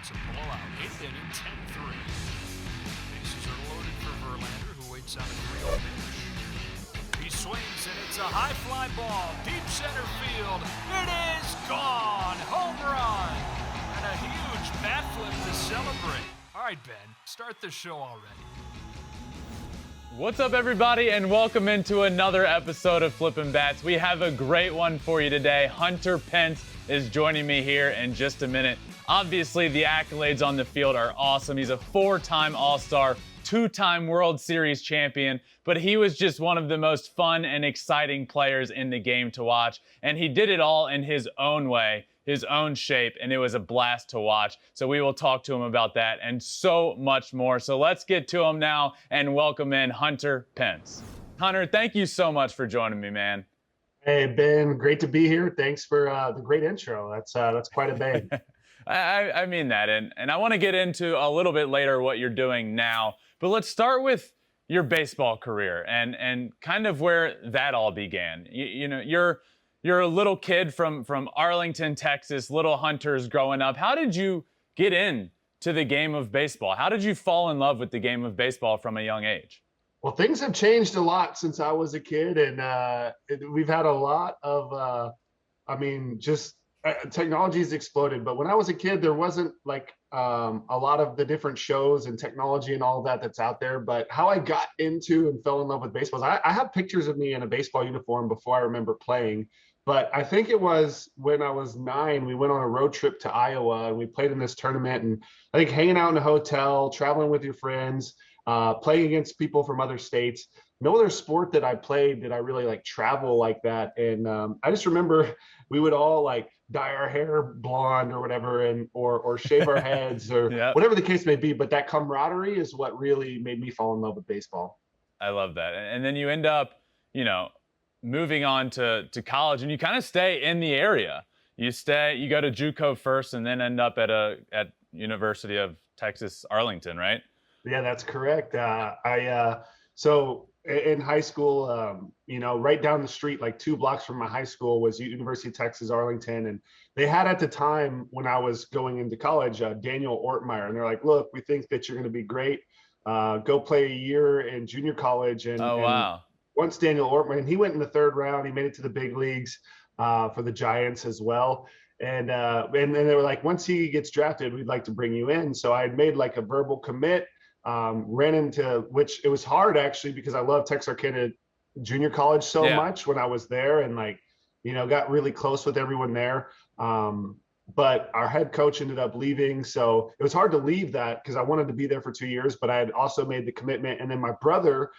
It's a blowout. 8th inning, 10-3. Bases are loaded for Verlander, who waits on a 3-0 pitch. He swings, and it's a high fly ball. Deep center field. It is gone. Home run. And a huge bat flip to celebrate. All right, Ben, start the show already. What's up, everybody, and welcome into another episode of Flippin Bats. We have a great one for you today. Hunter Pence is joining me here in just a minute. Obviously, the accolades on the field are awesome. He's a 4-time All-Star, 2-time World Series champion, but he was just one of the most fun and exciting players in the game to watch, and he did it all in his own way, his own shape, and it was a blast to watch. So we will talk to him about that and so much more. So let's get to him now and welcome in Hunter Pence. Hunter, thank you so much for joining me, man. Hey, Ben, great to be here. Thanks for the great intro. That's quite a bang. I mean that, and I want to get into a little bit later what you're doing now, but let's start with your baseball career and kind of where that all began. You know, you're a little kid from Arlington, Texas, little Hunters growing up. How did you get into the game of baseball? How did you fall in love with the game of baseball from a young age? Well, things have changed a lot since I was a kid, and we've had a lot of, technology's exploded. But when I was a kid, there wasn't like a lot of the different shows and technology and all of that that's out there. But how I got into and fell in love with baseball is I have pictures of me in a baseball uniform before I remember playing. But I think it was when I was 9, we went on a road trip to Iowa and we played in this tournament, and I think hanging out in a hotel, traveling with your friends, playing against people from other states. No other sport that I played did I really like travel like that. And I just remember we would all like dye our hair blonde or whatever, and or shave our heads or Yep. whatever the case may be. But that camaraderie is what really made me fall in love with baseball. I love that. And then you end up, moving on to college, and you kind of stay in the area. You go to JUCO first and then end up at University of Texas, Arlington, right? Yeah, that's correct. So in high school, right down the street, like 2 blocks from my high school, was University of Texas, Arlington. And they had at the time when I was going into college, Daniel Ortmeyer. And they're like, look, we think that you're going to be great. Go play a year in junior college. Wow. And once Daniel Ortmeyer, and he went in the 3rd round, he made it to the big leagues for the Giants as well. And then they were like, once he gets drafted, we'd like to bring you in. So I had made like a verbal commit. Ran into, which it was hard actually, because I love Texarkana Junior College so much when I was there, and got really close with everyone there. But our head coach ended up leaving, so it was hard to leave that because I wanted to be there for 2 years, but I had also made the commitment. And then my brother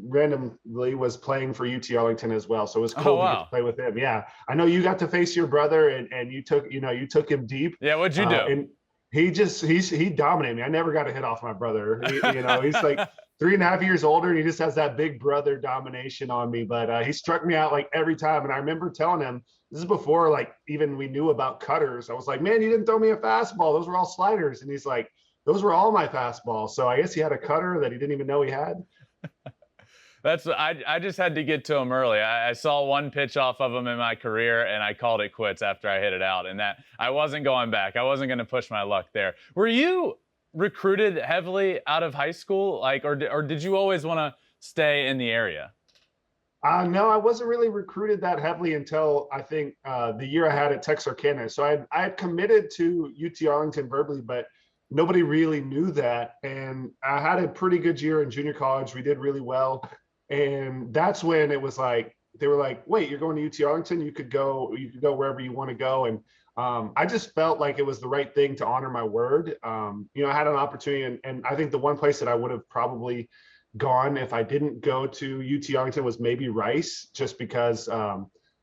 randomly was playing for UT Arlington as well, so it was cool to get to play with him. Yeah, I know you got to face your brother, and you took him deep. Yeah, what'd you do? And he dominated me. I never got a hit off my brother. He's like 3.5 years older, and he just has that big brother domination on me. But he struck me out like every time. And I remember telling him, this is before like even we knew about cutters. I was like, man, you didn't throw me a fastball. Those were all sliders. And he's like, those were all my fastballs. So I guess he had a cutter that he didn't even know he had. I just had to get to him early. I saw one pitch off of him in my career, and I called it quits after I hit it out. And that I wasn't going back. I wasn't going to push my luck there. Were you recruited heavily out of high school, or did you always want to stay in the area? No, I wasn't really recruited that heavily until I think the year I had at Texarkana. So I had committed to UT Arlington verbally, but nobody really knew that. And I had a pretty good year in junior college. We did really well. And that's when it was like, they were like, wait, you're going to UT Arlington? You could go wherever you want to go. And I just felt like it was the right thing to honor my word. I had an opportunity, and I think the one place that I would have probably gone if I didn't go to UT Arlington was maybe Rice, just because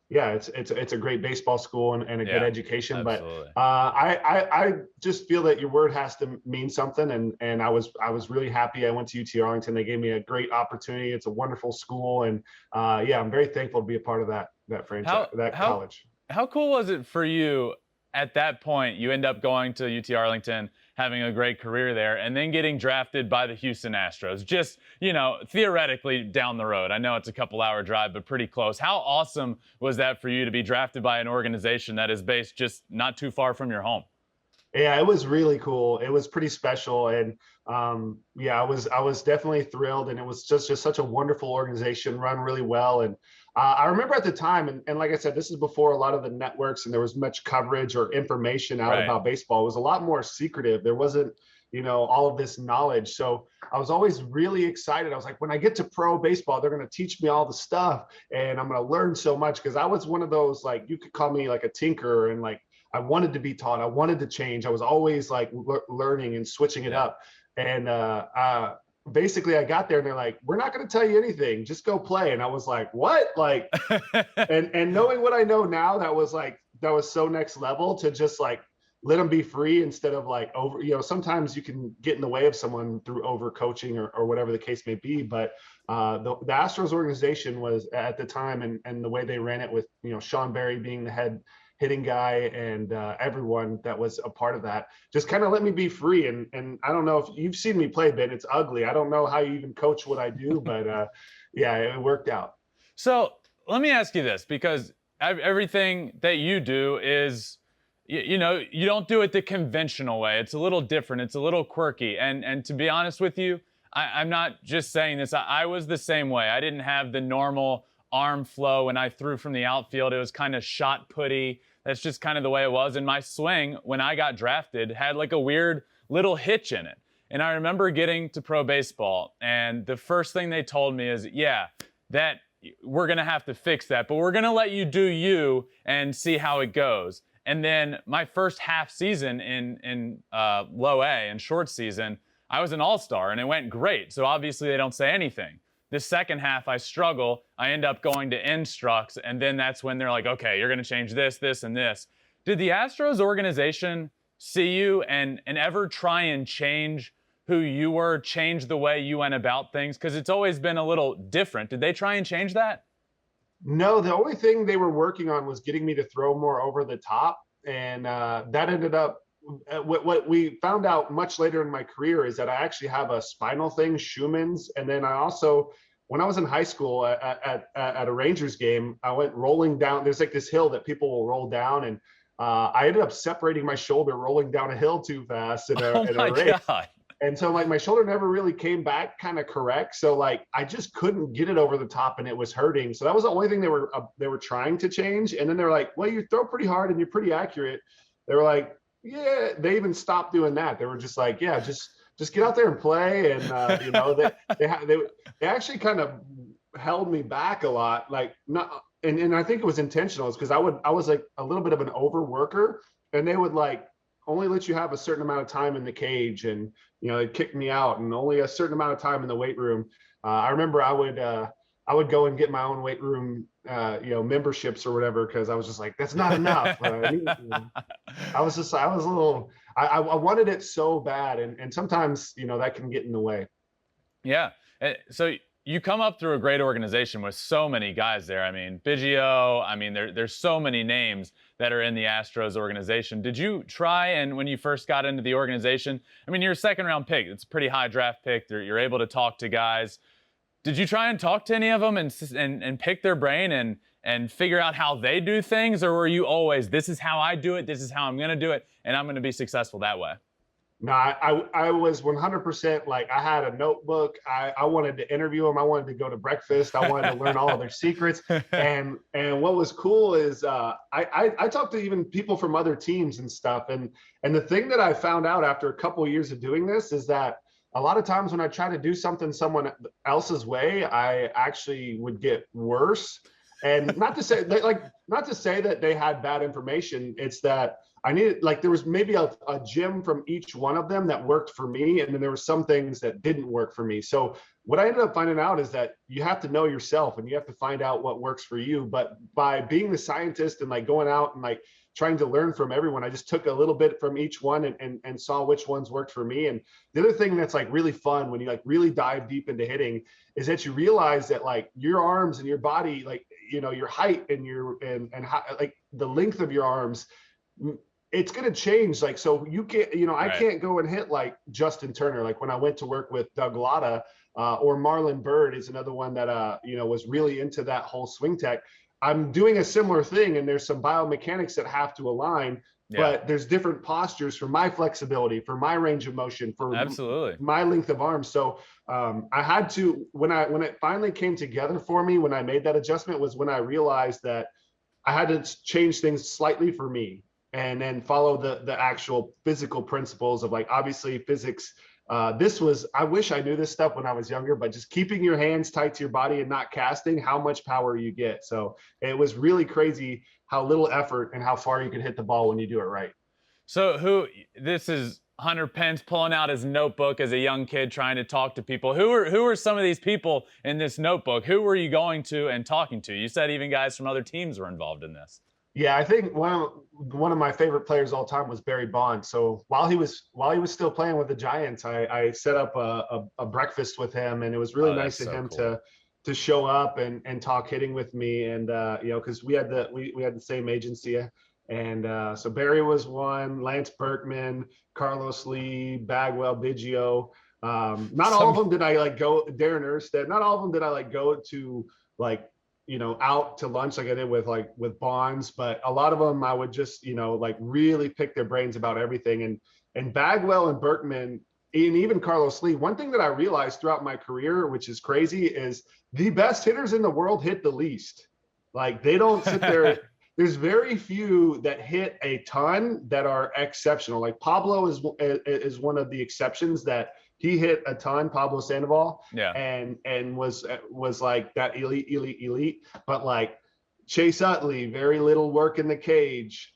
it's a great baseball school and a good education. Absolutely. But I just feel that your word has to mean something, and I was really happy I went to UT Arlington. They gave me a great opportunity. It's a wonderful school, and I'm very thankful to be a part of that franchise, college. How cool was it for you at that point? You end up going to UT Arlington, having a great career there, and then getting drafted by the Houston Astros, just, theoretically down the road. I know it's a couple-hour drive, but pretty close. How awesome was that for you to be drafted by an organization that is based just not too far from your home? Yeah, it was really cool. It was pretty special, and yeah, I was definitely thrilled, and it was just such a wonderful organization, run really well. And I remember at the time, and like I said, this is before a lot of the networks, and there was much coverage or information out Right. about baseball. It was a lot more secretive. There wasn't, all of this knowledge. So I was always really excited. I was like, when I get to pro baseball, they're going to teach me all the stuff, and I'm going to learn so much, because I was one of those, like, you could call me like a tinker, and like I wanted to be taught. I wanted to change. I was always like learning and switching it Yeah. up. And basically, I got there and they're like, "We're not going to tell you anything. Just go play." And I was like, "What?" Like, and knowing what I know now, that was so next level, to just like let them be free instead of like over. Sometimes you can get in the way of someone through over coaching, or whatever the case may be. But the Astros organization was at the time, and the way they ran it, with Sean Barry being the head hitting guy, and everyone that was a part of that, just kind of let me be free. And I don't know if you've seen me play, Ben. It's ugly. I don't know how you even coach what I do, but yeah, it worked out. So let me ask you this, because everything that you do is, you don't do it the conventional way. It's a little different. It's a little quirky. And to be honest with you, I'm not just saying this. I was the same way. I didn't have the normal arm flow when I threw from the outfield. It was kind of shot putty. That's just kind of the way it was. And my swing, when I got drafted, had like a weird little hitch in it. And I remember getting to pro baseball, and the first thing they told me is, yeah, that we're going to have to fix that, but we're going to let you do you and see how it goes. And then my first half season in low A and short season, I was an all-star, and it went great. So obviously they don't say anything. The second half, I struggle. I end up going to instructs, and then that's when they're like, okay, you're going to change this, this, and this. Did the Astros organization see you and ever try and change who you were, change the way you went about things? Because it's always been a little different. Did they try and change that? No, the only thing they were working on was getting me to throw more over the top, and that ended up. What we found out much later in my career is that I actually have a spinal thing, Schumann's, and then I also, when I was in high school at a Rangers game, I went rolling down. There's like this hill that people will roll down, and I ended up separating my shoulder rolling down a hill too fast in Oh a my race. God. And so like my shoulder never really came back kind of correct. So like I just couldn't get it over the top, and it was hurting. So that was the only thing they were trying to change. And then they're like, "Well, you throw pretty hard and you're pretty accurate." They were like, "Yeah." They even stopped doing that. They were just like, "Yeah, just get out there and play." And they actually kind of held me back a lot. Like, not, and I think it was intentional. It's because I was like a little bit of an overworker, and they would like only let you have a certain amount of time in the cage, and they kicked me out, and only a certain amount of time in the weight room. I remember I would go and get my own weight room, memberships or whatever, because I was just like, that's not enough. I was a little, I wanted it so bad, and sometimes that can get in the way. Yeah. So you come up through a great organization with so many guys there. I mean, Biggio, I mean, there's so many names that are in the Astros organization. Did you try, and when you first got into the organization, I mean, you're a second round pick. It's a pretty high draft pick. You're able to talk to guys. Did you try and talk to any of them and pick their brain and figure out how they do things? Or were you always, this is how I do it, this is how I'm going to do it, and I'm going to be successful that way? No, I was 100% like, I had a notebook. I wanted to interview them. I wanted to go to breakfast. I wanted to learn all of their secrets. And what was cool is I talked to even people from other teams and stuff. And the thing that I found out after a couple of years of doing this is that a lot of times when I try to do something someone else's way, I actually would get worse. And not to say that they had bad information. It's that I needed, like, there was maybe a gym from each one of them that worked for me, and then there were some things that didn't work for me. So what I ended up finding out is that you have to know yourself, and you have to find out what works for you. But by being the scientist and like going out and like trying to learn from everyone, I just took a little bit from each one and saw which ones worked for me. And the other thing that's like really fun when you like really dive deep into hitting is that you realize that like your arms and your body, like, your height and how, like the length of your arms, it's going to change. Like, so you can't, I can't go and hit like Justin Turner. Like when I went to work with Doug Lotta, or Marlon Byrd is another one that, was really into that whole swing tech. I'm doing a similar thing, and there's some biomechanics that have to align, Yeah, but there's different postures for my flexibility, for my range of motion, for absolutely. my length of arm. So I had to, when it finally came together for me, when I made that adjustment, was when I realized that I had to change things slightly for me, and then follow the actual physical principles of, like, obviously physics. This was, I wish I knew this stuff when I was younger, but just keeping your hands tight to your body and not casting, how much power you get. So it was really crazy how little effort and how far you can hit the ball when you do it right. So this is Hunter Pence pulling out his notebook as a young kid trying to talk to people. Who are some of these people in this notebook? Who were you going to and talking to? You said even guys from other teams were involved in this. Yeah, I think one of my favorite players all time was Barry Bonds. So while he was still playing with the Giants, I set up a breakfast with him, and it was really Oh, that's nice of so him cool. to show up and talk hitting with me. And because we had the same agency. And so Barry was one, Lance Berkman, Carlos Lee, Bagwell, Biggio. Not all of them did I like go, Darren Erstead. Not all of them did I like go to, like, out to lunch like I did with Bonds, but a lot of them I would just, like, really pick their brains about everything. And Bagwell and Berkman, and even Carlos Lee, one thing that I realized throughout my career, which is crazy, is the best hitters in the world hit the least. Like, they don't sit there. There's very few that hit a ton that are exceptional. Like Pablo is one of the exceptions, that he hit a ton, Pablo Sandoval, Yeah. and was like that elite. But like Chase Utley, very little work in the cage.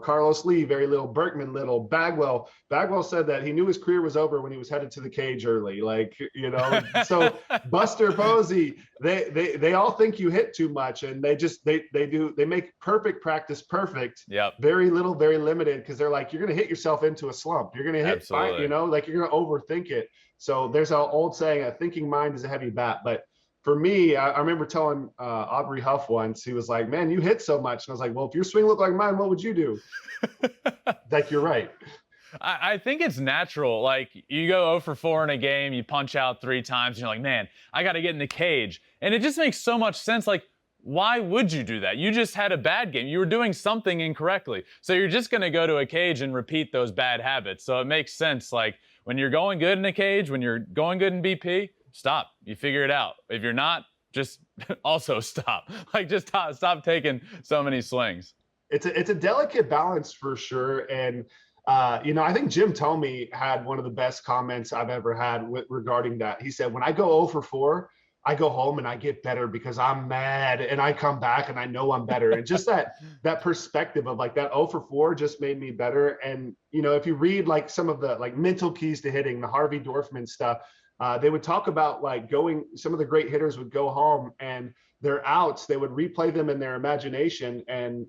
Carlos Lee, very little. Berkman, little. Bagwell said that he knew his career was over when he was headed to the cage early. Like, so Buster Posey, they all think you hit too much, and they make perfect practice perfect. Yep. Very little, very limited, because they're like, you're going to hit yourself into a slump. You're going to hit, Absolutely. like, you're going to overthink it. So there's an old saying, a thinking mind is a heavy bat. But for me, I remember telling Aubrey Huff once, he was like, man, you hit so much. And I was like, well, if your swing looked like mine, what would you do? Like, you're right. I think it's natural. Like, you go 0 for 4 in a game, you punch out 3 times, and you're like, man, I got to get in the cage. And it just makes so much sense. Like, why would you do that? You just had a bad game. You were doing something incorrectly. So you're just going to go to a cage and repeat those bad habits. So it makes sense. Like, when you're going good in a cage, when you're going good in BP, stop. You figure it out. If you're not, just also stop. Like, just stop taking so many swings. It's a delicate balance for sure. And I think Jim Thome had one of the best comments I've ever had regarding that. He said, when I go 0 for 4, I go home and I get better because I'm mad, and I come back and I know I'm better. And just that perspective of, like, that 0 for 4 just made me better. And, if you read like some of the like mental keys to hitting, the Harvey Dorfman stuff, they would talk about, like, some of the great hitters would go home, and their outs, they would replay them in their imagination and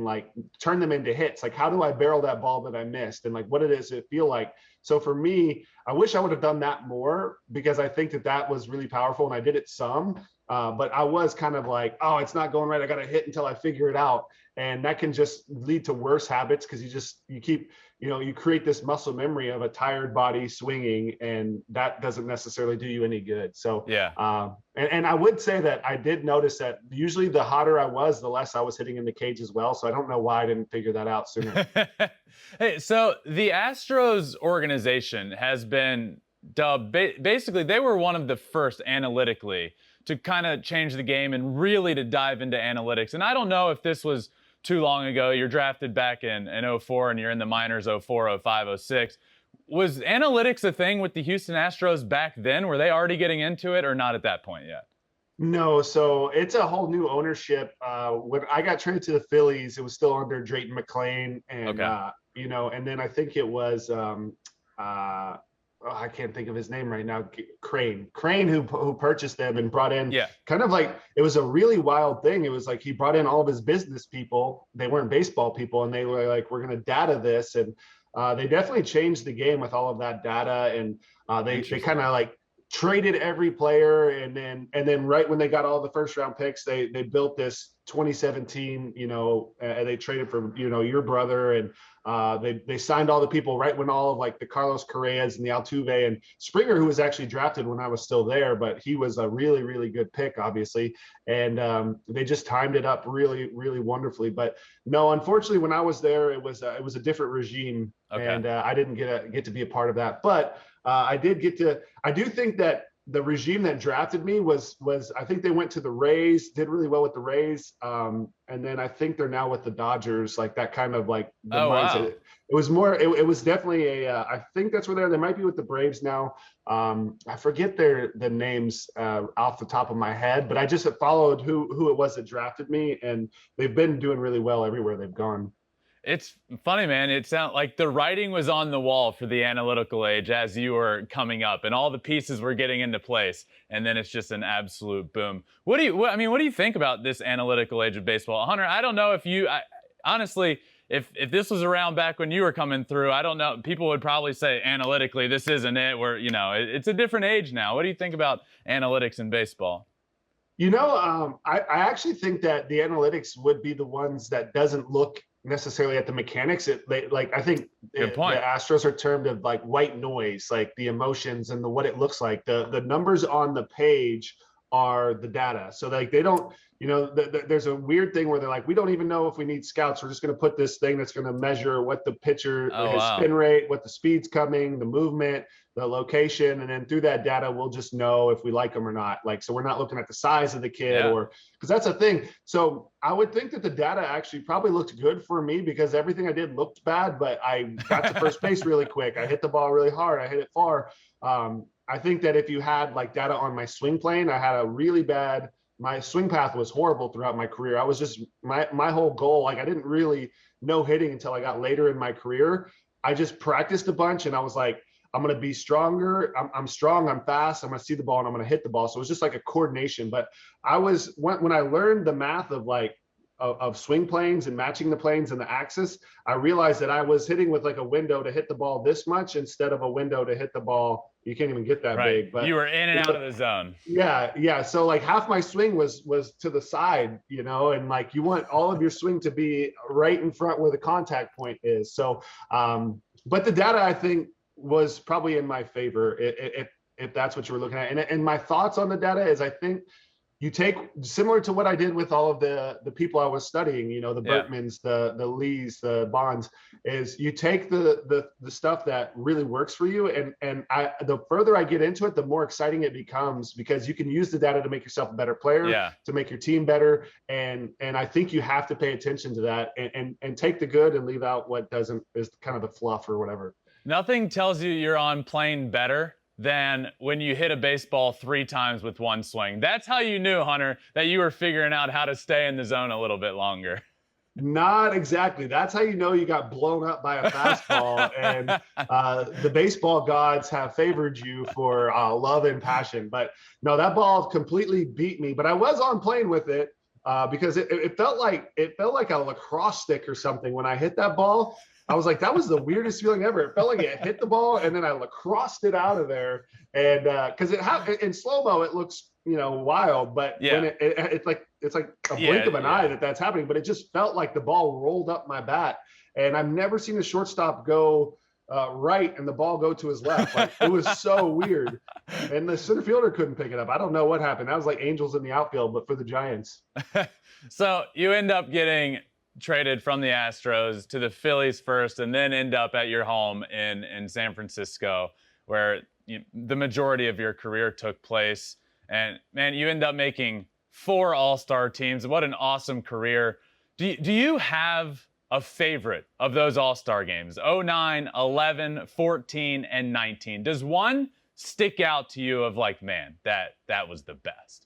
like turn them into hits. Like, how do I barrel that ball that I missed? And like, what does it feel like? So for me, I wish I would have done that more, because I think that was really powerful, and I did it some. But I was kind of like, oh, it's not going right, I got to hit until I figure it out. And that can just lead to worse habits, because you keep, you create this muscle memory of a tired body swinging, and that doesn't necessarily do you any good. So Yeah. and I would say that I did notice that usually the hotter I was, the less I was hitting in the cage as well. So I don't know why I didn't figure that out sooner. Hey, so the Astros organization has been dubbed, basically, they were one of the first analytically to kind of change the game and really to dive into analytics. And I don't know if this was too long ago. You're drafted back in 04 and you're in the minors 04, 05, 06. Was analytics a thing with the Houston Astros back then? Were they already getting into it, or not at that point yet? No, so it's a whole new ownership. When I got traded to the Phillies, it was still under Drayton McClain, and Okay. and then I think it was I can't think of his name right now. Crane, who purchased them and brought in, Yeah. kind of like, it was a really wild thing. It was like he brought in all of his business people. They weren't baseball people, and they were like, we're going to data this, and they definitely changed the game with all of that data, and they kind of like traded every player, and then right when they got all the first round picks, they built this 2017, they traded for, your brother, and they signed all the people right when all of like the Carlos Correas and the Altuve and Springer, who was actually drafted when I was still there, but he was a really, really good pick, obviously. And they just timed it up really, really wonderfully. But no, unfortunately, when I was there, it was a different regime, and I didn't get to be a part of that. But I do think that the regime that drafted me was I think they went to the Rays, did really well with the Rays, and then I think they're now with the Dodgers. Like that kind of like the mindset. Wow. It was more. It was definitely I think that's where they might be with the Braves now. I forget the names off the top of my head, but I just followed who it was that drafted me, and they've been doing really well everywhere they've gone. It's funny, man. It sounds like the writing was on the wall for the analytical age as you were coming up, and all the pieces were getting into place. And then it's just an absolute boom. What do you think about this analytical age of baseball, Hunter? I don't know honestly, if this was around back when you were coming through, I don't know. People would probably say analytically, this isn't it. It's a different age now. What do you think about analytics in baseball? I actually think that the analytics would be the ones that doesn't look necessarily at the mechanics. I think the Astros are termed of like white noise, like the emotions and what it looks like. The numbers on the page are the data. So like they don't, there's a weird thing where they're like, we don't even know if we need scouts. We're just going to put this thing that's going to measure what the pitcher, his spin rate, what the speed's coming, the movement, the location, and then through that data, we'll just know if we like them or not. Like, so we're not looking at the size of the kid because that's a thing. So I would think that the data actually probably looked good for me because everything I did looked bad, but I got to first base really quick. I hit the ball really hard. I hit it far. I think that if you had like data on my swing plane, I had my swing path was horrible throughout my career. I was just, my whole goal, like I didn't really know hitting until I got later in my career. I just practiced a bunch and I was like, I'm going to be stronger. I'm strong. I'm fast. I'm going to see the ball and I'm going to hit the ball. So it was just like a coordination. But when I learned the math of swing planes and matching the planes and the axis, I realized that I was hitting with like a window to hit the ball this much instead of a window to hit the ball. You can't even get that big, but you were in and out of the zone. Yeah. So like half my swing was to the side, and like you want all of your swing to be right in front where the contact point is. So, but the data I think was probably in my favor if that's what you were looking at. And my thoughts on the data is I think you take similar to what I did with all of the people I was studying, the Berkmans, the Lees, the Bonds, is you take the stuff that really works for you. And the further I get into it, the more exciting it becomes because you can use the data to make yourself a better player, to make your team better. And I think you have to pay attention to that and take the good and leave out what doesn't, is kind of the fluff or whatever. Nothing tells you you're on plane better than when you hit a baseball 3 times with one swing. That's how you knew, Hunter, that you were figuring out how to stay in the zone a little bit longer. Not exactly. That's how you know you got blown up by a fastball and the baseball gods have favored you for love and passion. But no, that ball completely beat me. But I was on plane with it because it felt like a lacrosse stick or something when I hit that ball. I was like, that was the weirdest feeling ever. It felt like it hit the ball and then I lacrossed it out of there. And because in slow-mo, it looks, wild, but when it's like a blink of an eye that's happening, but it just felt like the ball rolled up my bat. And I've never seen a shortstop go right and the ball go to his left. Like, it was so weird. And the center fielder couldn't pick it up. I don't know what happened. That was like angels in the outfield, but for the Giants. So you end up getting traded from the Astros to the Phillies first and then end up at your home in San Francisco where the majority of your career took place. And man, you end up making 4 all-star teams. What an awesome career. Do you have a favorite of those all-star games? 09, 11, 14, and 19. Does one stick out to you of like, man, that was the best?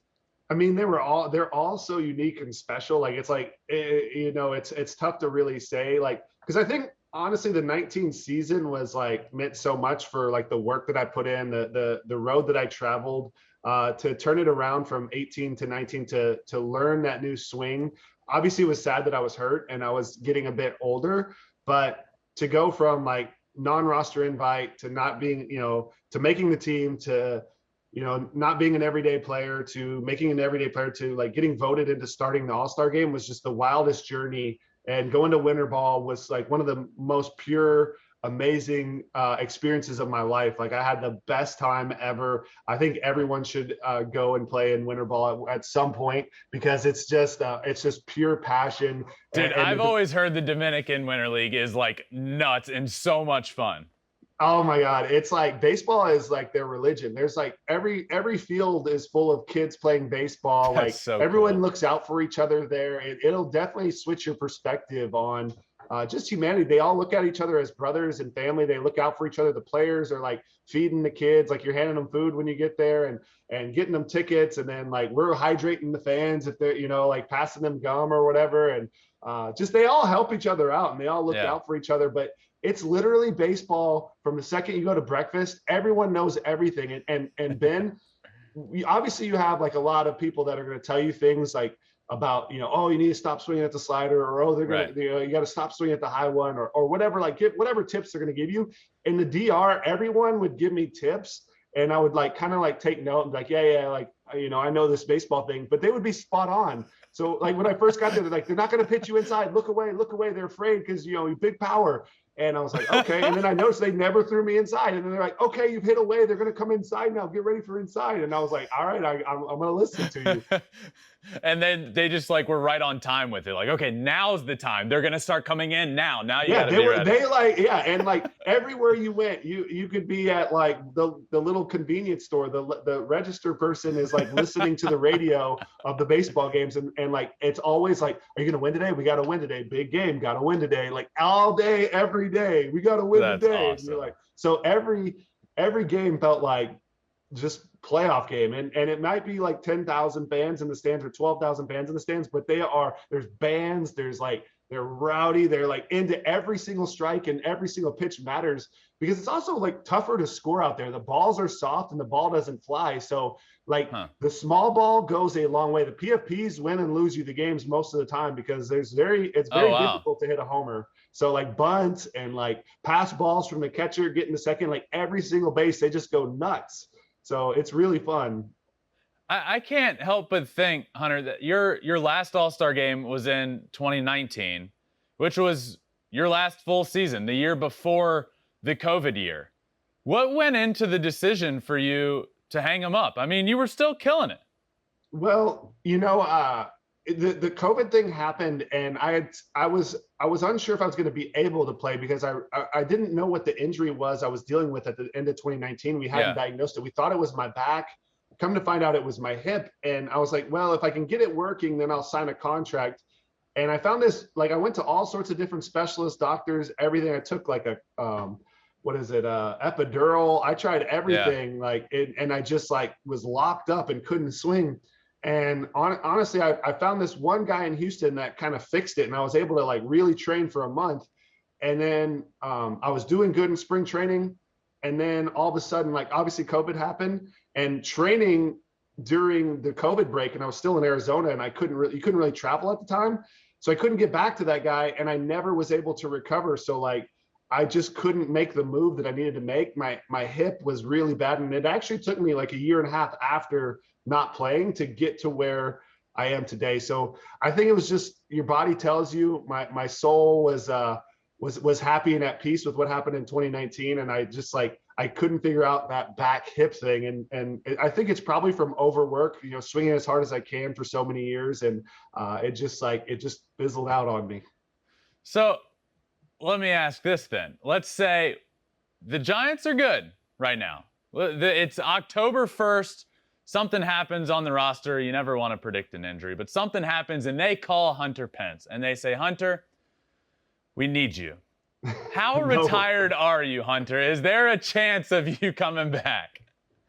I mean, they're all so unique and special. Like, it's like, it's tough to really say, like, because I think honestly, the 19 season was like meant so much for like the work that I put in, the road that I traveled to turn it around from 18 to 19 to learn that new swing. Obviously, it was sad that I was hurt and I was getting a bit older, but to go from like non-roster invite to not being, to making the team to not being an everyday player to making an everyday player to like getting voted into starting the All-Star game was just the wildest journey. And going to winter ball was like one of the most pure, amazing experiences of my life. Like I had the best time ever. I think everyone should go and play in winter ball at some point because it's just pure passion. Dude, I've always heard the Dominican Winter League is like nuts and so much fun. Oh my God. It's like baseball is like their religion. There's like every field is full of kids playing baseball. That's like so everyone cool. looks out for each other there. It'll definitely switch your perspective on just humanity. They all look at each other as brothers and family. They look out for each other. The players are like feeding the kids, like you're handing them food when you get there and getting them tickets. And then like we're hydrating the fans if they're, like passing them gum or whatever. And just they all help each other out and they all look out for each other. But it's literally baseball from the second you go to breakfast. Everyone knows everything. And Ben, obviously you have like a lot of people that are going to tell you things like about, oh, you need to stop swinging at the slider, or oh, they're going to, you got to stop swinging at the high one, or whatever, like give whatever tips they're going to give you. In the DR, everyone would give me tips and I would like kind of like take note and be like, yeah, like, I know this baseball thing, but they would be spot on. So like when I first got there, they're like, they're not going to pitch you inside. Look away. They're afraid because, big power. And I was like, okay. And then I noticed they never threw me inside. And then they're like, okay, you've hit away. They're going to come inside now. Get ready for inside. And I was like, all right, I'm going to listen to you. And then they just like were right on time with it. Like, okay, now's the time. They're going to start coming in now. Now you got to be ready. They like, and like everywhere you went, you could be at like the little convenience store. The register person is like listening to the radio of the baseball games. And like, it's always like, are you going to win today? We got to win today. Big game. Got to win today. Like all day, every day. We got to win today. Awesome. And you're like, so every game felt like just playoff game. And it might be like 10,000 fans in the stands or 12,000 fans in the stands, but there's bands, they're rowdy. They're like into every single strike and every single pitch matters because it's also like tougher to score out there. The balls are soft and the ball doesn't fly. So like the small ball goes a long way. The PFPs win and lose you the games most of the time because it's very difficult to hit a homer. So like bunts and like pass balls from the catcher getting the second, like every single base, they just go nuts. So it's really fun. I can't help but think, Hunter, that your last All-Star game was in 2019, which was your last full season, the year before the COVID year. What went into the decision for you to hang him up? I mean, you were still killing it. Well, the COVID thing happened, and I was unsure if I was going to be able to play because I didn't know what the injury was I was dealing with at the end of 2019. We hadn't diagnosed it. We thought it was my back. Come to find out it was my hip. And I was like, well, if I can get it working, then I'll sign a contract. And I found this, like I went to all sorts of different specialists, doctors, everything. I took like a epidural. I tried everything and I just like was locked up and couldn't swing. And honestly, I found this one guy in Houston that kind of fixed it, and I was able to like really train for a month. And then I was doing good in spring training, and then all of a sudden, like obviously COVID happened, and training during the COVID break, and I was still in Arizona, and you couldn't really travel at the time, so I couldn't get back to that guy, and I never was able to recover. So like I just couldn't make the move that I needed to make. My hip was really bad, and it actually took me like a year and a half after not playing to get to where I am today. So I think it was just your body tells you. My soul was happy and at peace with what happened in 2019, and I just like I couldn't figure out that back hip thing, and I think it's probably from overwork, swinging as hard as I can for so many years, and it just fizzled out on me. So let me ask this then. Let's say the Giants are good right now. It's October 1st. Something happens on the roster. You never want to predict an injury, but something happens and they call Hunter Pence and they say, Hunter, we need you. How retired are you, Hunter? Is there a chance of you coming back?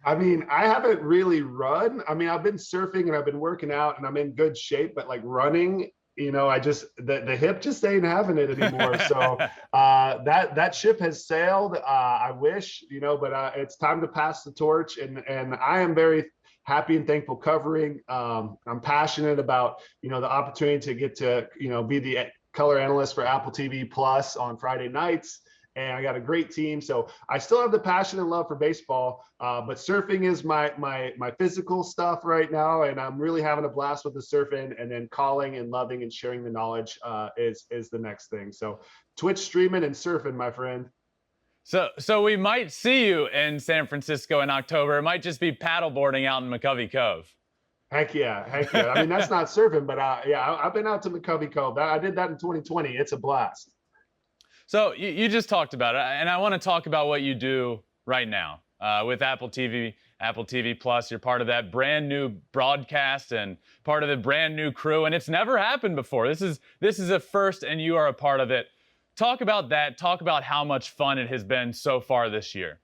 I mean, I haven't really run. I mean, I've been surfing and I've been working out and I'm in good shape, but like running, I just, the hip just ain't having it anymore. So that ship has sailed. I wish, but it's time to pass the torch, and I am very happy and thankful covering. I'm passionate about, the opportunity to get to, be the color analyst for Apple TV Plus on Friday nights. and I got a great team. So I still have the passion and love for baseball, but surfing is my physical stuff right now, and I'm really having a blast with the surfing. And then calling and loving and sharing the knowledge is the next thing. So Twitch streaming and surfing, my friend. So we might see you in San Francisco in October. It might just be paddleboarding out in McCovey Cove. Heck yeah, heck yeah. I mean, that's not surfing, but yeah, I've been out to McCovey Cove. I did that in 2020. It's a blast. So you just talked about it, and I want to talk about what you do right now with Apple TV, Apple TV Plus. You're part of that brand new broadcast and part of the brand new crew, and it's never happened before. This is a first, and you are a part of it. Talk about that. Talk about how much fun it has been so far this year.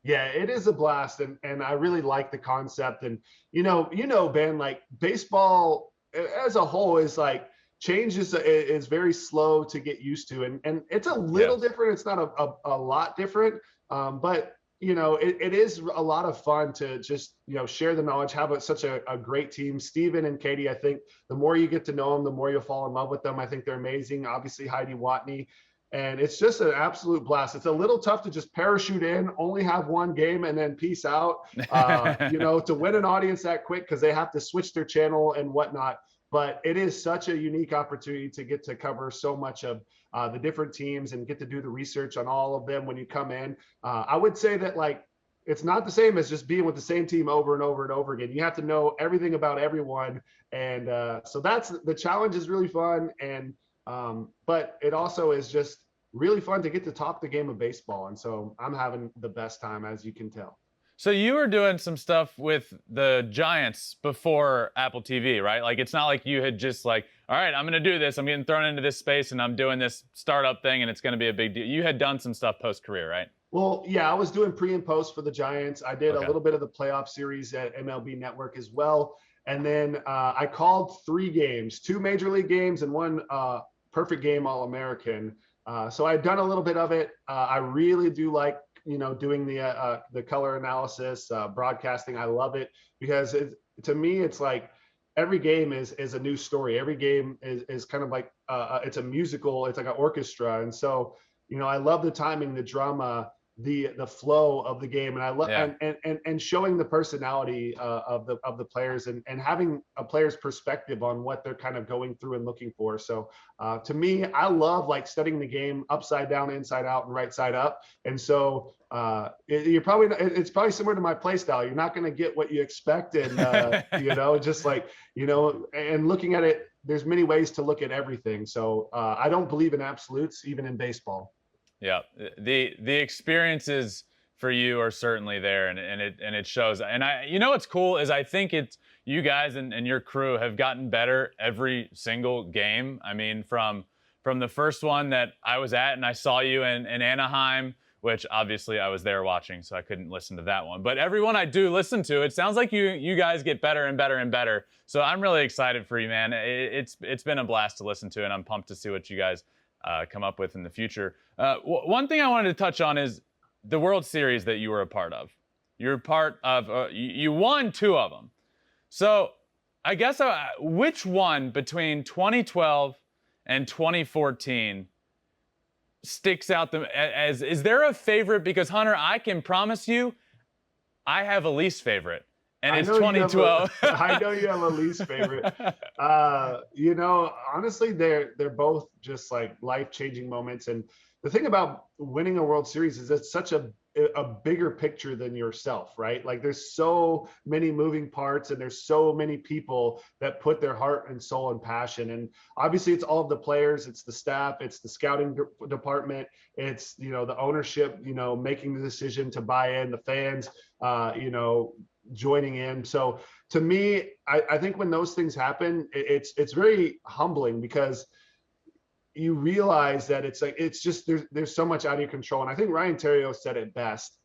Yeah, it is a blast, and I really like the concept. And Ben, like baseball as a whole is like change is very slow to get used to, and it's a little different. It's not a lot different, but it is a lot of fun to just share the knowledge, have such a great team. Steven and Katie, I think the more you get to know them, the more you'll fall in love with them. I think they're amazing. Obviously Heidi Watney. And it's just an absolute blast. It's a little tough to just parachute in, only have one game, and then peace out. To win an audience that quick because they have to switch their channel and whatnot. But it is such a unique opportunity to get to cover so much of the different teams and get to do the research on all of them when you come in. I would say that it's not the same as just being with the same team over and over and over again. You have to know everything about everyone, and so that's the challenge. Is really fun, and but it also is just really fun to get to talk the game of baseball. And so I'm having the best time, as you can tell. So you were doing some stuff with the Giants before Apple TV, right? Like, it's not like you had just all right, I'm going to do this. I'm getting thrown into this space and I'm doing this startup thing and it's going to be a big deal. You had done some stuff post-career, right? Well, yeah, I was doing pre and post for the Giants. I did a little bit of the playoff series at MLB Network as well. And then I called 3 games, 2 major league games and 1 perfect game All-American. So I've done a little bit of it. I really do like, doing the color analysis, broadcasting. I love it because to me, it's like every game is a new story. Every game is kind of like it's a musical. It's like an orchestra. And so, I love the timing, the drama, the flow of the game, and I love and showing the personality of the players and having a player's perspective on what they're kind of going through and looking for. So to me, I love studying the game upside down, inside out, and right side up. And so it's probably similar to my play style. You're not going to get what you expect, and just and looking at it, there's many ways to look at everything. So I don't believe in absolutes, even in baseball. Yeah, the experiences for you are certainly there, and it shows. And what's cool is I think it's you guys and your crew have gotten better every single game. I mean, from the first one that I was at, and I saw you in Anaheim, which obviously I was there watching, so I couldn't listen to that one. But everyone I do listen to, it sounds like you guys get better and better and better. So I'm really excited for you, man. It's been a blast to listen to, and I'm pumped to see what you guys come up with in the future. One thing I wanted to touch on is the World Series that you were a part of. You're part of, you won 2 of them. So I guess which one between 2012 and 2014 sticks out as, is there a favorite? Because Hunter, I can promise you, I have a least favorite. And it's 2012. I know you have a least favorite. Honestly, they're both just life-changing moments. And the thing about winning a World Series is it's such a bigger picture than yourself, right? There's so many moving parts and there's so many people that put their heart and soul and passion. And obviously it's all of the players, it's the staff, it's the scouting department, it's, the ownership, making the decision to buy in, the fans, joining in. So to me, I think when those things happen, it's very humbling because you realize that it's just there's so much out of your control. And I think Ryan Theriot said it best.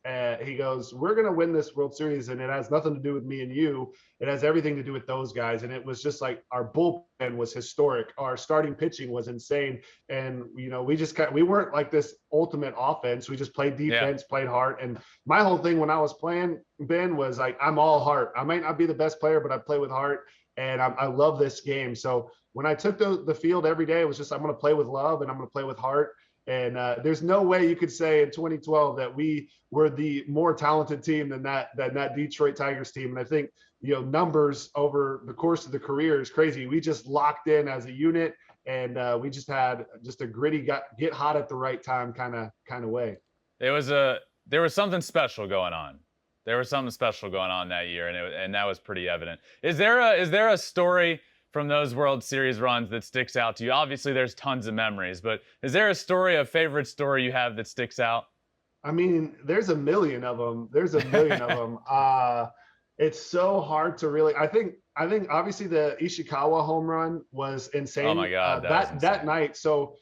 He goes, "We're going to win this World Series, and it has nothing to do with me and you. It has everything to do with those guys." And it was just our bullpen was historic. Our starting pitching was insane. And we weren't like this ultimate offense. We just played defense, played hard. And my whole thing when I was playing, Ben, was I'm all heart. I might not be the best player, but I play with heart. And I love this game. So when I took the field every day, it was just, I'm going to play with love and I'm going to play with heart. And there's no way you could say in 2012 that we were the more talented team than that Detroit Tigers team. And I think, numbers over the course of the career is crazy. We just locked in as a unit, and we just had just a gritty get hot at the right time kind of way. There was something special going on. There was something special going on that year, and that was pretty evident. Is there a story from those World Series runs that sticks out to you? Obviously, there's tons of memories, but is there a favorite story you have that sticks out? I mean, there's a million of them. It's so hard to really. I think obviously the Ishikawa home run was insane. Oh my God, that night. So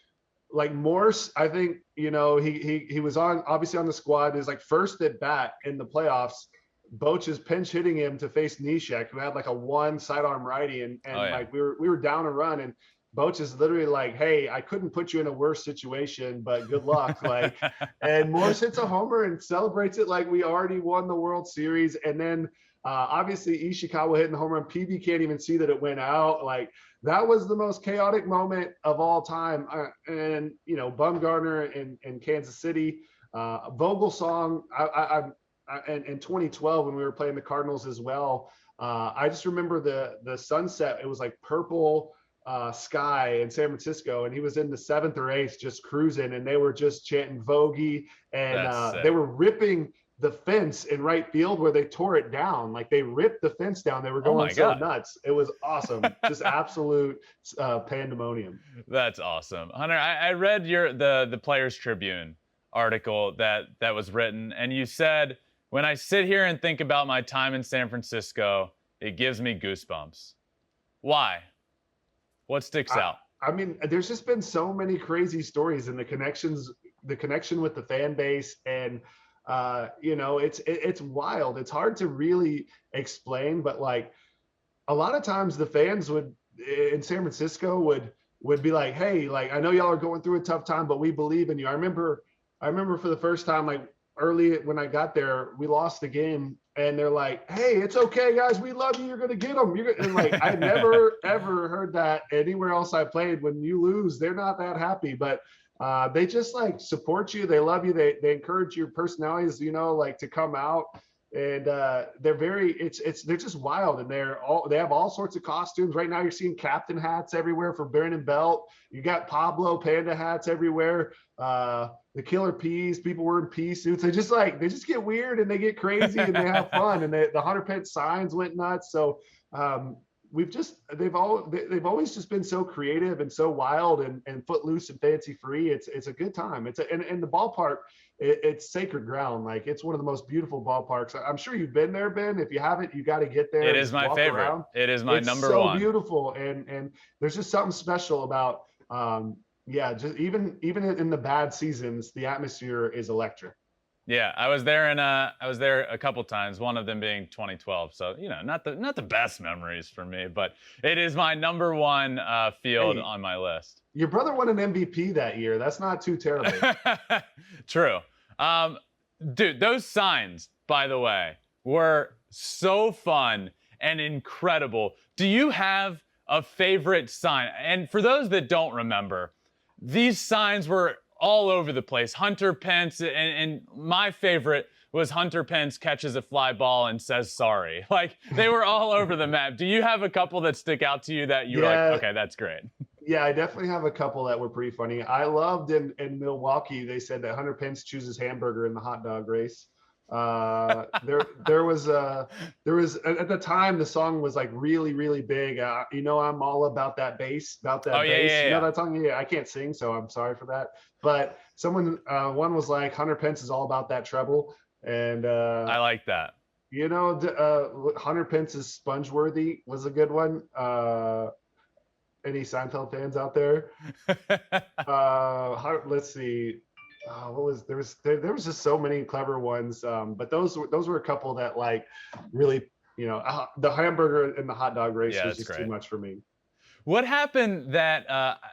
like Morse, I think he was obviously on the squad. Is like first at bat in the playoffs. Boch is pinch hitting him to face Neshek, who had like a one sidearm righty, and like we were down a run, and Boch is literally like, "Hey, I couldn't put you in a worse situation, but good luck." Like, and Morse hits a homer and celebrates it like we already won the World Series, and then obviously Ishikawa hitting the home run. PB can't even see that it went out. Like that was the most chaotic moment of all time. And Bumgarner in Kansas City, Vogelsong. In 2012 when we were playing the Cardinals as well, I just remember the sunset. It was like purple sky in San Francisco, and he was in the 7th or 8th just cruising, and they were just chanting Vogie, and they were ripping the fence in right field where they tore it down. Like they ripped the fence down. They were going nuts. It was awesome. Just absolute pandemonium. That's awesome. Hunter, I read the Players Tribune article that was written, and you said, "When I sit here and think about my time in San Francisco, it gives me goosebumps." Why? What sticks out? I mean, there's just been so many crazy stories, and the connection with the fan base, and it's wild. It's hard to really explain, but like a lot of times the fans in San Francisco would be like, "Hey, like I know y'all are going through a tough time, but we believe in you." I remember for the first time, like early when I got there, we lost the game, and they're like, "Hey, it's okay, guys. We love you. You're gonna get them." And like I never ever heard that anywhere else I played. When you lose, they're not that happy, but they just like support you. They love you. They encourage your personalities, like to come out. And they're just wild, and they have all sorts of costumes. Right now you're seeing captain hats everywhere for Brandon Belt. You got Pablo Panda hats everywhere. The Killer Peas, people wearing pea suits. They just get weird, and they get crazy, and they have fun. And the Hunter Pence signs went nuts. So they've always just been so creative and so wild and footloose and fancy free. It's a good time. And the ballpark, it's sacred ground. Like it's one of the most beautiful ballparks. I'm sure you've been there, Ben. If you haven't, you got to get there. It is my favorite. Around. It is my number one. It's so beautiful, and there's just something special about just even in the bad seasons, the atmosphere is electric. Yeah, I was there a couple times, one of them being 2012. So, not the best memories for me, but it is my number one field on my list. Your brother won an MVP that year. That's not too terrible. True. Dude, those signs, by the way, were so fun and incredible. Do you have a favorite sign? And for those that don't remember, these signs were all over the place. Hunter Pence, and my favorite was Hunter Pence catches a fly ball and says sorry. Like they were all over the map. Do you have a couple that stick out to you that you're like, okay, that's great? Yeah, I definitely have a couple that were pretty funny. I loved in Milwaukee, they said that Hunter Pence chooses hamburger in the hot dog race. There was at the time the song was like really, really big. I'm all about that bass, bass. Yeah. You know that song? Yeah, I can't sing, so I'm sorry for that. But one was like Hunter Pence is all about that treble, and I like that. Hunter Pence's Spongeworthy was a good one. Any Seinfeld fans out there? Let's see. There was just so many clever ones, but those were a couple that like really, the hamburger and the hot dog race was just too much for me. What happened that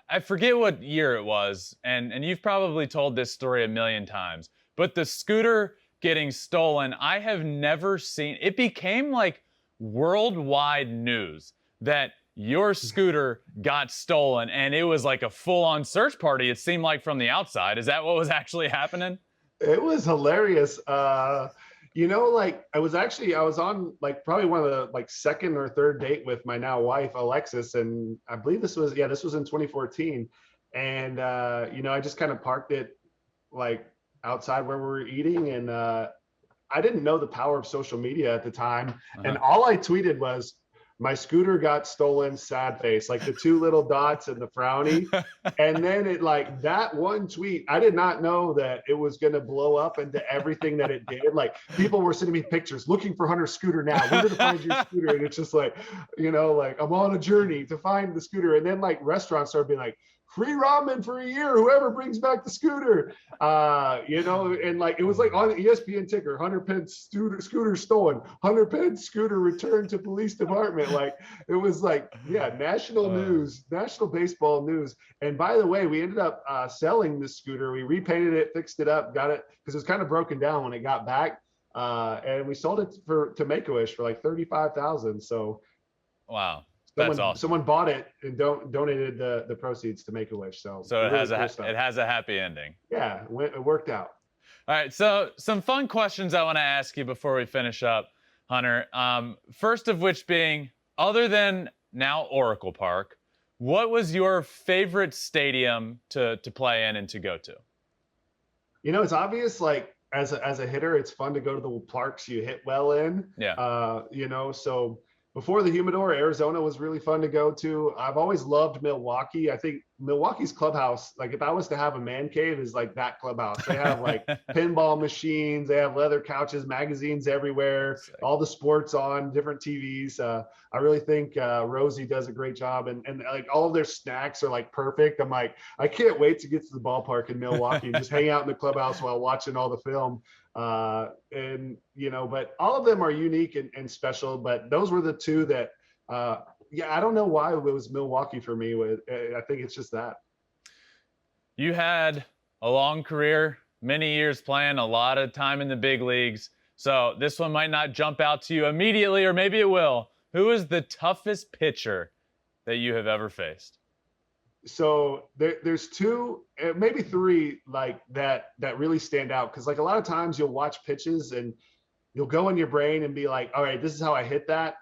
I forget what year it was, and you've probably told this story a million times, but the scooter getting stolen, I have never seen. It became like worldwide news that your scooter got stolen, and it was like a full-on search party, it seemed like, from the outside. Is that what was actually happening? It was hilarious. Like I was on like probably one of the like second or third date with my now wife Alexis, and I believe this was in 2014. And I just kind of parked it like outside where we were eating, and I didn't know the power of social media at the time, and all I tweeted was, "My scooter got stolen, sad face," like the two little dots and the frowny. And then it, like, that one tweet, I did not know that it was going to blow up into everything that it did. Like, people were sending me pictures looking for Hunter's scooter now. Where to find your scooter? And it's just like, like, I'm on a journey to find the scooter. And then like restaurants started being like, free ramen for a year, whoever brings back the scooter. And like it was like on the ESPN ticker, Hunter Pence scooter stolen, Hunter Pence scooter returned to police department. Like it was like, national news, national baseball news. And by the way, we ended up selling the scooter. We repainted it, fixed it up, got it, because it was kind of broken down when it got back. And we sold it to Make-A-Wish for like $35,000. So wow. That's awesome. Someone bought it and donated the proceeds to Make-A-Wish. So it has a happy ending. Yeah, it worked out. All right, so some fun questions I want to ask you before we finish up, Hunter. First of which being, other than now Oracle Park, what was your favorite stadium to play in and to go to? It's obvious. Like as a hitter, it's fun to go to the parks you hit well in. Yeah. So. Before the Humidor, Arizona was really fun to go to. I've always loved Milwaukee. I think Milwaukee's clubhouse, like if I was to have a man cave, is like that clubhouse. They have like pinball machines, they have leather couches, magazines everywhere, all the sports on different TVs. I really think Rosie does a great job, and like all of their snacks are like perfect. I'm like, I can't wait to get to the ballpark in Milwaukee and just hang out in the clubhouse while watching all the film. But all of them are unique and special, but those were the two that I don't know why it was Milwaukee for me. I think it's just that. You had a long career, many years playing, a lot of time in the big leagues, so this one might not jump out to you immediately, or maybe it will. Who is the toughest pitcher that you have ever faced? So there's two, maybe three, like that really stand out, because like a lot of times you'll watch pitches and you'll go in your brain and be like, all right, this is how I hit that.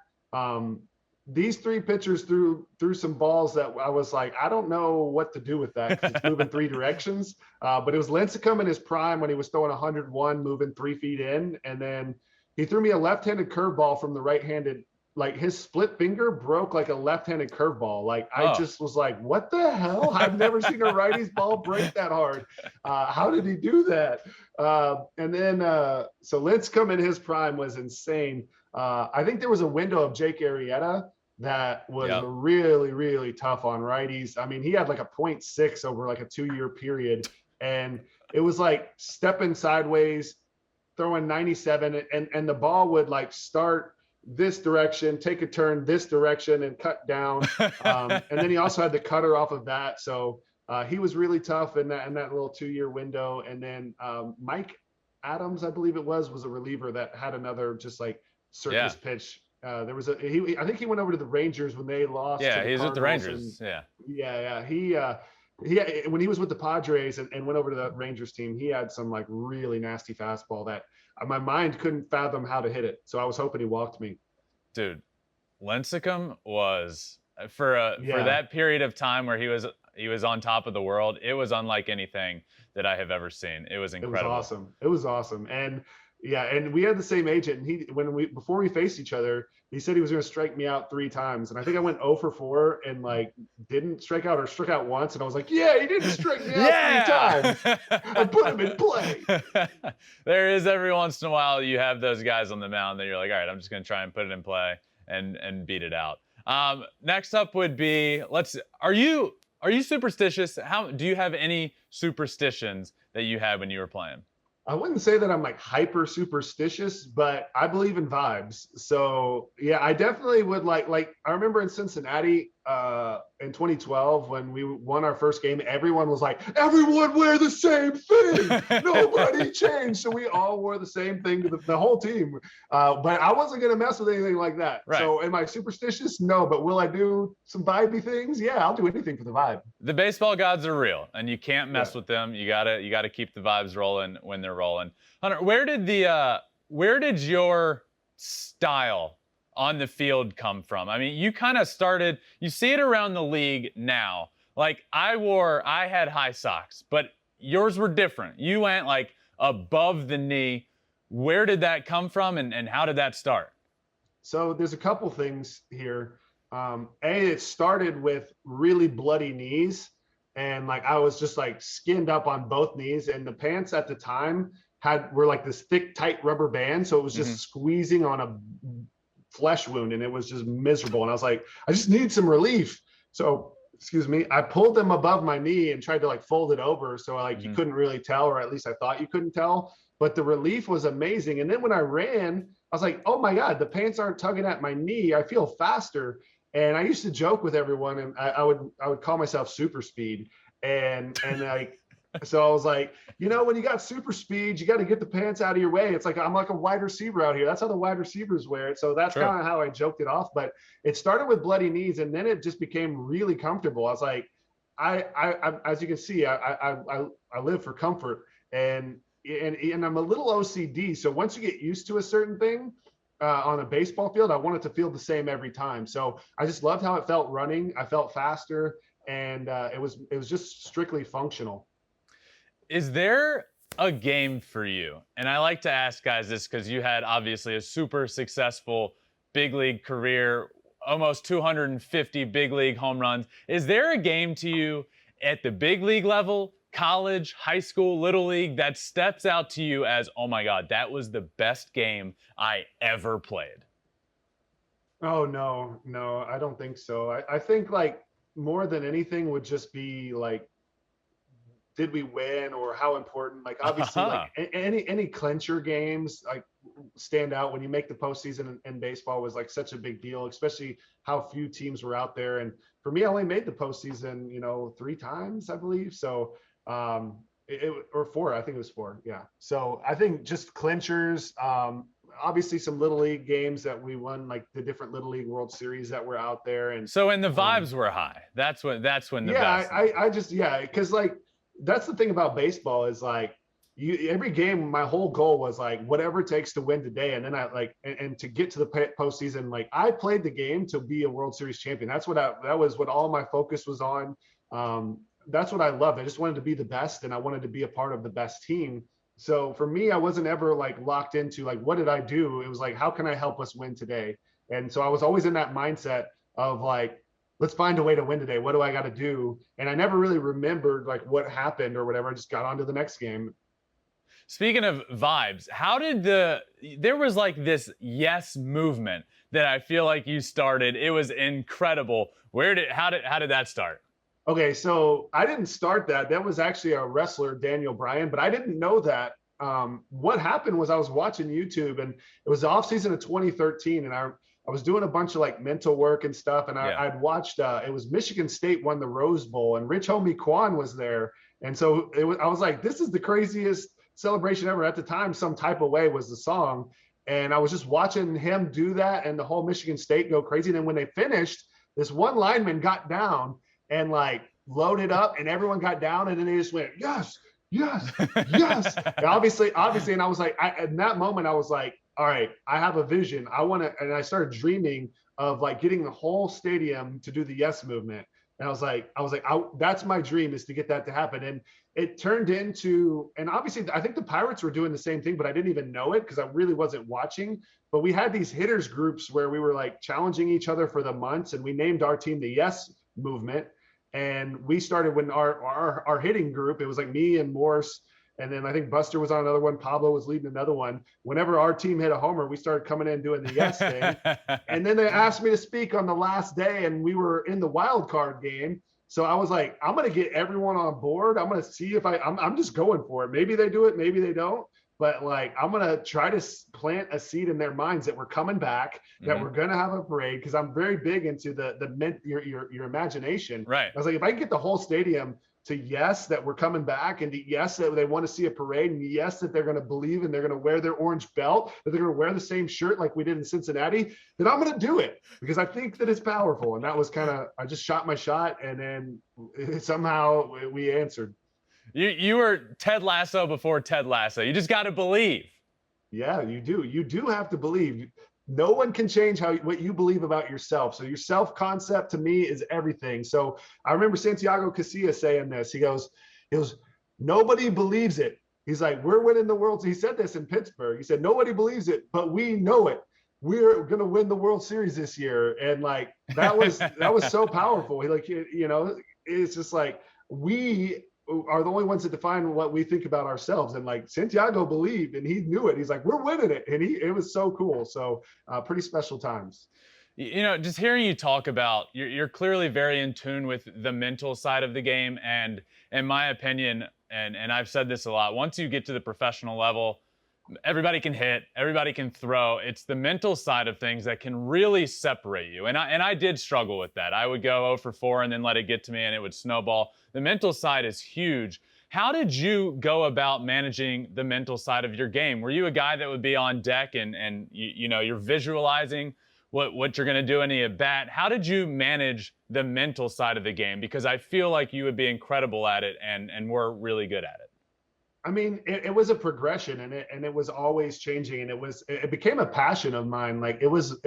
These three pitchers threw some balls that I was like, I don't know what to do with that, because it's moving three directions. But it was Lincecum in his prime when he was throwing 101, moving 3 feet in, and then he threw me a left-handed curveball from the right-handed. Like his split finger broke like a left-handed curveball. Like I just was like, what the hell? I've never seen a righty's ball break that hard. How did he do that? And then so Lincecum in his prime was insane. I think there was a window of Jake Arrieta that was really, really tough on righties. I mean, he had like a 0.6 over like a 2-year period, and it was like stepping sideways, throwing 97, and the ball would like start this direction, take a turn this direction, and cut down. And then he also had the cutter off of that. So he was really tough in that little 2-year window. And then Mike Adams, I believe it was a reliever that had another just like circus pitch. There was I think he went over to the Rangers when they lost. Yeah, to the he's with the Cardinals. Rangers. Yeah. He when he was with the Padres and went over to the Rangers team, he had some like really nasty fastball that my mind couldn't fathom how to hit it. So I was hoping he walked me. Dude, Lincecum was for that period of time where he was on top of the world. It was unlike anything that I have ever seen. It was incredible. It was awesome. And we had the same agent. And before we faced each other, he said he was going to strike me out 3 times. And I think I went 0 for 4 and like didn't strike out, or struck out once. And I was like, yeah, he didn't strike me out 3 times. I put him in play. There is every once in a while you have those guys on the mound that you're like, all right, I'm just going to try and put it in play and beat it out. Next up would be, are you superstitious? How do you have any superstitions that you had when you were playing? I wouldn't say that I'm like hyper superstitious, but I believe in vibes. So yeah, I definitely would like I remember in Cincinnati, in 2012 when we won our first game, everyone was like, everyone wear the same thing. Nobody changed. So we all wore the same thing to the whole team. But I wasn't going to mess with anything like that. Right. So am I superstitious? No. But will I do some vibey things? Yeah, I'll do anything for the vibe. The baseball gods are real, and you can't mess with them. You gotta keep the vibes rolling when they're rolling. Hunter, where did your style on the field come from? I mean, you kind of started, you see it around the league now. Like I had high socks, but yours were different. You went like above the knee. Where did that come from, and how did that start? So there's a couple things here. It started with really bloody knees, and like I was just like skinned up on both knees, and the pants at the time were like this thick, tight rubber band, so it was just squeezing on a flesh wound, and it was just miserable. And I was like, I just need some relief. So, excuse me, I pulled them above my knee and tried to like fold it over, so like you couldn't really tell, or at least I thought you couldn't tell. But the relief was amazing. And then when I ran, I was like, oh my God, the pants aren't tugging at my knee. I feel faster. And I used to joke with everyone, and I would call myself super speed. And like, so I was like, when you got super speed, you got to get the pants out of your way. It's like, I'm like a wide receiver out here. That's how the wide receivers wear it. So that's kind of how I joked it off. But it started with bloody knees, and then it just became really comfortable. I was like, I as you can see, I live for comfort, and I'm a little OCD. So once you get used to a certain thing on a baseball field, I want it to feel the same every time. So I just loved how it felt running. I felt faster, and it was just strictly functional. Is there a game for you? And I like to ask guys this because you had obviously a super successful big league career, almost 250 big league home runs. Is there a game to you at the big league level, college, high school, little league, that steps out to you as, oh my God, that was the best game I ever played? Oh, no, I don't think so. I think like more than anything would just be like, did we win, or how important? Like obviously, like any clincher games like stand out when you make the postseason in baseball was like such a big deal, especially how few teams were out there. And for me, I only made the postseason, 3 times, I believe. So or 4, I think it was 4. Yeah. So I think just clinchers, obviously some little league games that we won, like the different little league World Series that were out there. And so, and the vibes were high. That's when the best. I just, because like, that's the thing about baseball is like every game, my whole goal was like whatever it takes to win today. And then I like, and to get to the postseason, like I played the game to be a World Series champion. That was what all my focus was on. That's what I loved. I just wanted to be the best, and I wanted to be a part of the best team. So for me, I wasn't ever like locked into like, what did I do? It was like, how can I help us win today? And so I was always in that mindset of like, let's find a way to win today. What do I got to do? And I never really remembered like what happened or whatever. I just got on to the next game. Speaking of vibes, there was like this yes movement that I feel like you started. It was incredible. How did that start? Okay, so I didn't start that. That was actually a wrestler, Daniel Bryan, but I didn't know that. What happened was I was watching YouTube, and it was the off season of 2013, and I was doing a bunch of like mental work and stuff, and I'd watched. It was Michigan State won the Rose Bowl, and Rich Homie Quan was there, and so I was like, this is the craziest celebration ever. At the time, Some Type of Way was the song, and I was just watching him do that, and the whole Michigan State go crazy. And then when they finished, this one lineman got down and like loaded up, and everyone got down, and then they just went, yes, yes, yes. And obviously, and I was like, in that moment, I was like, all right, I have a vision. I want to, and I started dreaming of like getting the whole stadium to do the yes movement. And I was like, that's my dream, is to get that to happen. And it turned into, and obviously I think the Pirates were doing the same thing, but I didn't even know it because I really wasn't watching. But we had these hitters groups where we were like challenging each other for the months, and we named our team the Yes Movement. And we started when our hitting group, it was like me and Morse, and then I think Buster was on another one. Pablo was leading another one. Whenever our team hit a homer, we started coming in and doing the yes thing. And then they asked me to speak on the last day, and we were in the wild card game. So I was like, I'm going to get everyone on board. I'm going to see if I'm just going for it. Maybe they do it, maybe they don't. but like I'm gonna try to plant a seed in their minds that we're coming back, that we're gonna have a parade, because I'm very big into your imagination. Right. I was like, if I can get the whole stadium to yes that we're coming back, and to yes that they want to see a parade, and yes that they're going to believe and they're going to wear their orange belt, that they're going to wear the same shirt like we did in Cincinnati, then I'm going to do it, because I think that it's powerful. And that was kind of, I just shot my shot, and then somehow we answered. You were Ted Lasso before Ted Lasso. You just got to believe. Yeah, you do. You do have to believe. No one can change what you believe about yourself. So your self-concept to me is everything. So I remember Santiago Casillas saying this. He goes, nobody believes it. He's like, we're winning the World. He said this in Pittsburgh. He said, nobody believes it, but we know it. We're going to win the World Series this year. And like, that was so powerful. Like, it's just like, we are the only ones that define what we think about ourselves. And like Santiago believed, and he knew it. He's like, we're winning it. And it was so cool. So pretty special times. Just hearing you talk about, you're clearly very in tune with the mental side of the game. And in my opinion, and I've said this a lot, once you get to the professional level, everybody can hit, everybody can throw. It's the mental side of things that can really separate you. And I did struggle with that. I would go 0 for 4 and then let it get to me, and it would snowball. The mental side is huge. How did you go about managing the mental side of your game? Were you a guy that would be on deck and you're visualizing what you're going to do in the at bat? How did you manage the mental side of the game? Because I feel like you would be incredible at it, and we're really good at it. I mean, it was a progression, and it was always changing, and it became a passion of mine. Like it was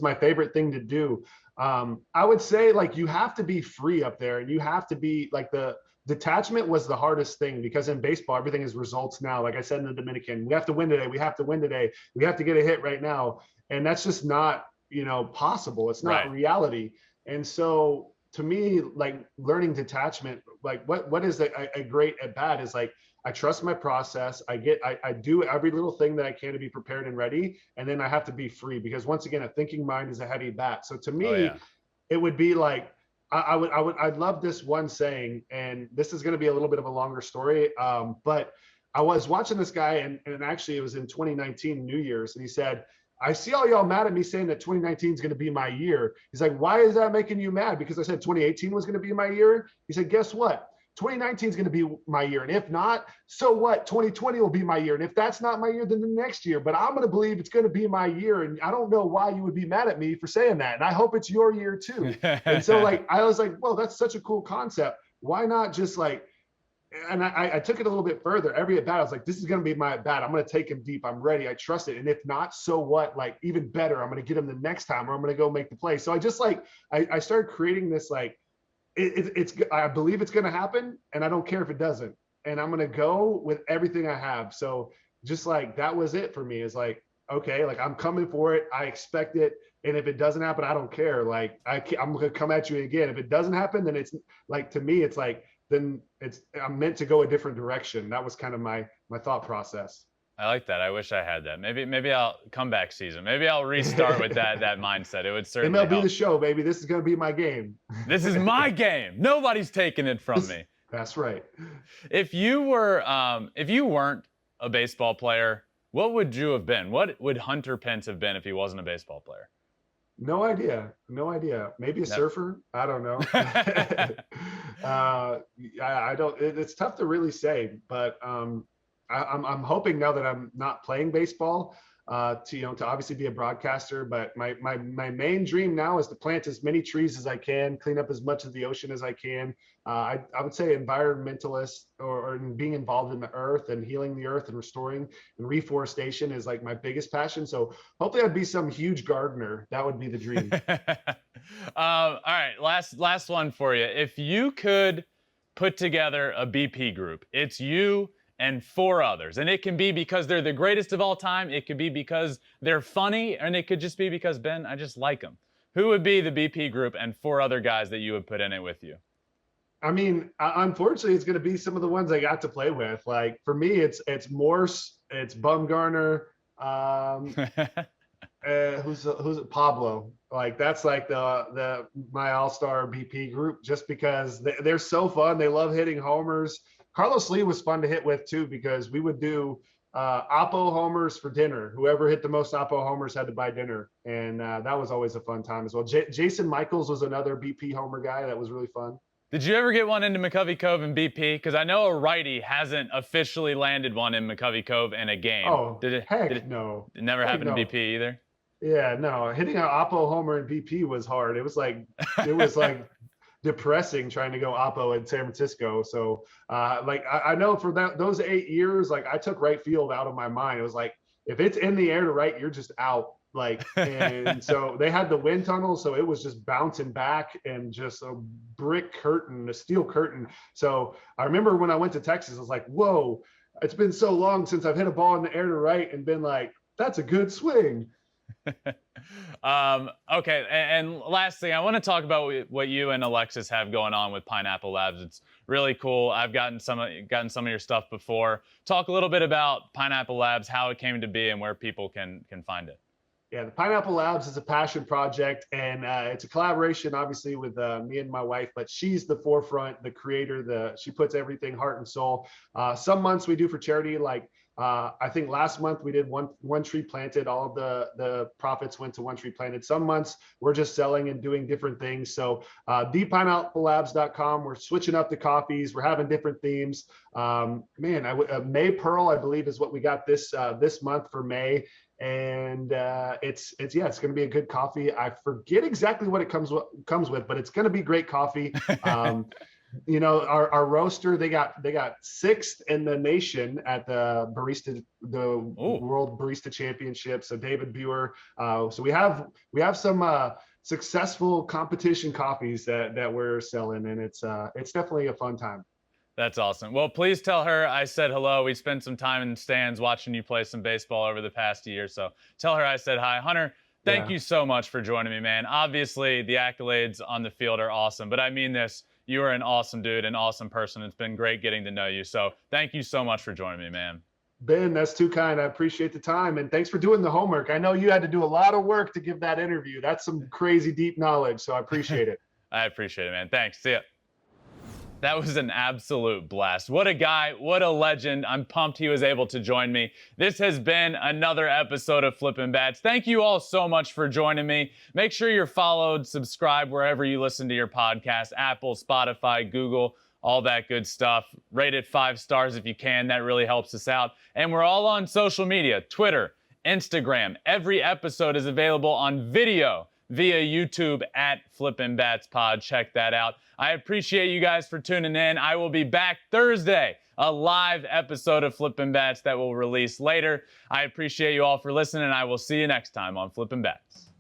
my favorite thing to do. I would say like you have to be free up there, and you have to be like, the detachment was the hardest thing, because in baseball everything is results now. Like I said in the Dominican, we have to win today. We have to win today. We have to get a hit right now, and that's just not possible. It's not reality. And so to me, like learning detachment, like what is a great at bat is like, I trust my process. I do every little thing that I can to be prepared and ready. And then I have to be free, because once again, a thinking mind is a heavy bat. So to me, it would be like, I'd love this one saying, and this is going to be a little bit of a longer story. But I was watching this guy, and actually it was in 2019 New Year's. And he said, I see all y'all mad at me saying that 2019 is going to be my year. He's like, why is that making you mad? Because I said 2018 was going to be my year. He said, guess what? 2019 is going to be my year. And if not, so what? 2020 will be my year. And if that's not my year, then the next year. But I'm going to believe it's going to be my year. And I don't know why you would be mad at me for saying that. And I hope it's your year too. And so like, I was like, well, that's such a cool concept. Why not just like, and I took it a little bit further. Every at bat, I was like, this is going to be my at bat. I'm going to take him deep. I'm ready. I trust it. And if not, so what? Like even better, I'm going to get him the next time, or I'm going to go make the play. So I just like, I started creating this like, I believe it's going to happen, and I don't care if it doesn't. And I'm going to go with everything I have. So just like, that was it for me, is like, okay, like I'm coming for it. I expect it. And if it doesn't happen, I don't care. Like I'm going to come at you again. If it doesn't happen, then it's like, to me, it's like, then I'm meant to go a different direction. That was kind of my thought process. I like that. I wish I had that. Maybe I'll comeback season. Maybe I'll restart with that mindset. It would certainly MLB help. The Show, baby. This is going to be my game. This is my game. Nobody's taking it from me. That's right. If you weren't a baseball player, what would you have been? What would Hunter Pence have been if he wasn't a baseball player? No idea. Maybe a surfer. I don't know. I don't. It's tough to really say, but I'm hoping now that I'm not playing baseball, to obviously be a broadcaster. But my main dream now is to plant as many trees as I can, clean up as much of the ocean as I can. I would say environmentalist, or being involved in the earth and healing the earth and restoring and reforestation is like my biggest passion. So hopefully I'd be some huge gardener. That would be the dream. All right, last one for you. If you could put together a BP group, it's you and 4 others. And it can be because they're the greatest of all time. It could be because they're funny, and it could just be because, Ben, I just like them. Who would be the BP group and 4 other guys that you would put in it with you? I mean, unfortunately, it's going to be some of the ones I got to play with. Like for me, it's Morse, it's Bumgarner, who's Pablo. Like that's like my all-star BP group, just because they're so fun. They love hitting homers. Carlos Lee was fun to hit with too, because we would do Oppo homers for dinner. Whoever hit the most Oppo homers had to buy dinner, and that was always a fun time as well. Jason Michaels was another BP homer guy that was really fun. Did you ever get one into McCovey Cove and BP? Because I know a righty hasn't officially landed one in McCovey Cove in a game. Oh, did it no. It never Heck happened no. to BP either? Yeah, no. Hitting an Oppo homer in BP was hard. It was like depressing trying to go Oppo in San Francisco. So I know for those 8 years, like I took right field out of my mind. It was like, if it's in the air to right, you're just out. And so they had the wind tunnel, so it was just bouncing back and just a brick curtain, a steel curtain. So I remember when I went to Texas, I was like, whoa, it's been so long since I've hit a ball in the air to right and been like, that's a good swing. Okay, and last thing, I want to talk about what you and Alexis have going on with Pineapple Labs. It's really cool. I've gotten some of your stuff before. Talk a little bit about Pineapple Labs, how it came to be, and where people can find it. Yeah, the Pineapple Labs is a passion project, and it's a collaboration, obviously, with me and my wife. But she's the forefront, the creator. She puts everything heart and soul. Some months we do for charity, like I think last month we did one tree planted. All of the profits went to one tree planted. Some months we're just selling and doing different things. So thepineapplelabs.com. We're switching up the coffees. We're having different themes. May Pearl, I believe, is what we got this month for May. And it's going to be a good coffee. I forget exactly what it comes with, but it's going to be great coffee. Our roaster, they got 6th in the nation at the World Barista Championship. So David Buer. So we have some successful competition coffees that we're selling, and it's definitely a fun time. That's awesome. Well, please tell her I said hello. We spent some time in the stands watching you play some baseball over the past year. So tell her I said hi. Hunter, thank you so much for joining me, man. Obviously, the accolades on the field are awesome, but I mean this. You are an awesome dude, an awesome person. It's been great getting to know you. So thank you so much for joining me, man. Ben, that's too kind. I appreciate the time. And thanks for doing the homework. I know you had to do a lot of work to give that interview. That's some crazy deep knowledge. So I appreciate it. I appreciate it, man. Thanks. See ya. That was an absolute blast. What a guy, what a legend. I'm pumped he was able to join me. This has been another episode of Flippin' Bats. Thank you all so much for joining me. Make sure you're followed, subscribe wherever you listen to your podcast, Apple, Spotify, Google, all that good stuff. Rate it 5 stars if you can. That really helps us out. And we're all on social media, Twitter, Instagram. Every episode is available on video via YouTube at Flippin' Bats Pod. Check that out. I appreciate you guys for tuning in. I will be back Thursday, a live episode of Flippin' Bats that will release later. I appreciate you all for listening, and I will see you next time on Flippin' Bats.